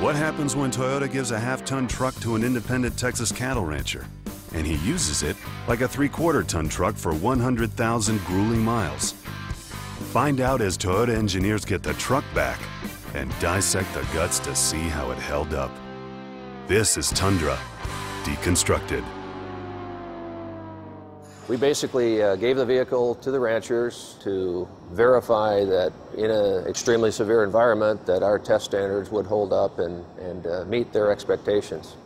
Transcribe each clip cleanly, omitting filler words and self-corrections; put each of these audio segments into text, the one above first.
What happens when Toyota gives a half-ton truck to an independent Texas cattle rancher, and he uses it like a 3/4-ton truck for 100,000 grueling miles? Find out as Toyota engineers get the truck back and dissect the guts to see how it held up. This is Tundra Deconstructed. We basically gave the vehicle to the ranchers to verify that in an extremely severe environment that our test standards would hold up and meet their expectations.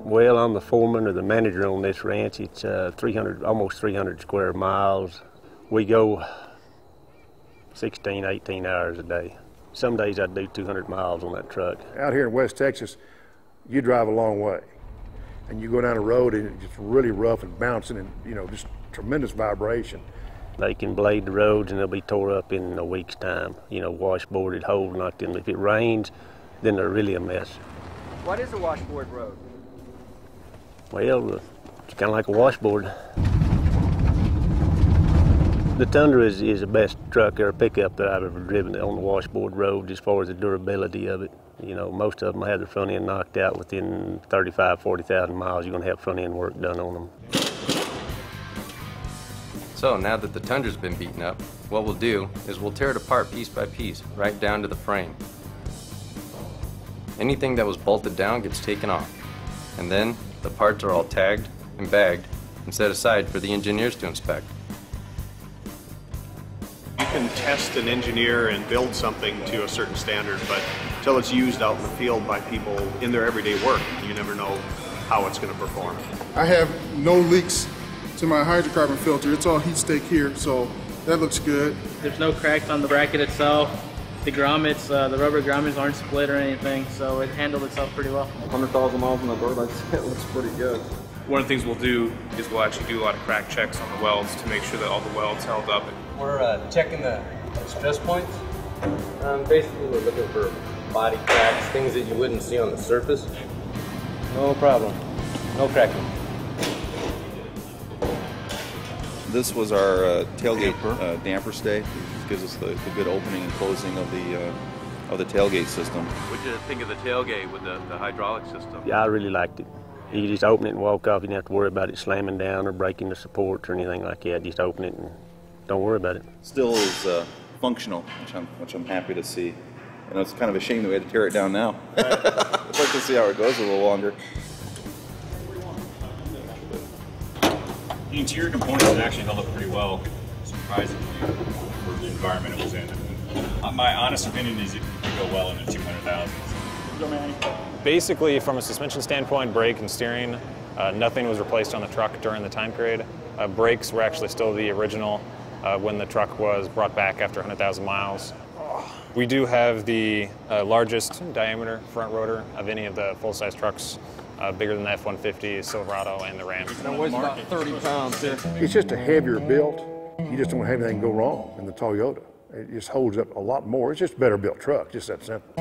Well, I'm the foreman or the manager on this ranch. It's almost 300 square miles. We go 16, 18 hours a day. Some days I do 200 miles on that truck. Out here in West Texas, you drive a long way. And you go down the road and it's just really rough and bouncing and, you know, just tremendous vibration. They can blade the roads and they'll be tore up in a week's time. You know, washboarded, holes knocked in. If it rains, then they're really a mess. What is a washboard road? Well, it's kind of like a washboard. The Tundra is the best truck or pickup that I've ever driven on the washboard road as far as the durability of it. You know, most of them have their front end knocked out within 35, 40,000 miles. You're going to have front end work done on them. So now that the Tundra's been beaten up, what we'll do is we'll tear it apart piece by piece, right down to the frame. Anything that was bolted down gets taken off. And then the parts are all tagged and bagged and set aside for the engineers to inspect. You can test and engineer and build something to a certain standard, but until it's used out in the field by people in their everyday work, you never know how it's going to perform. I have no leaks to my hydrocarbon filter. It's all heat stake here, so that looks good. There's no cracks on the bracket itself. The grommets, the rubber grommets aren't split or anything, so it handled itself pretty well. 100,000 miles on the board, I'd say it looks pretty good. One of the things we'll do is we'll actually do a lot of crack checks on the welds to make sure that all the welds held up. We're checking the stress points. Basically, we're looking for body cracks, things that you wouldn't see on the surface. No problem. No cracking. This was our tailgate damper stay. It gives us the good opening and closing of the tailgate system. What did you think of the tailgate with the hydraulic system? Yeah, I really liked it. You just open it and walk off. You didn't have to worry about it slamming down or breaking the supports or anything like that. Just open it and don't worry about it. Still is functional, which I'm happy to see. And it's kind of a shame that we had to tear it down now. I'd like to see how it goes a little longer. The interior components actually held up pretty well, surprisingly, for the environment it was in. My honest opinion is it could go well into 200,000. Basically, from a suspension standpoint, brake and steering, nothing was replaced on the truck during the time period. Brakes were actually still the original when the truck was brought back after 100,000 miles. We do have the largest diameter front rotor of any of the full-size trucks, bigger than the F-150, Silverado, and the Ram. It weighs about 30 pounds here. It's just a heavier built. You just don't have anything go wrong in the Toyota. It just holds up a lot more. It's just a better built truck, just that simple.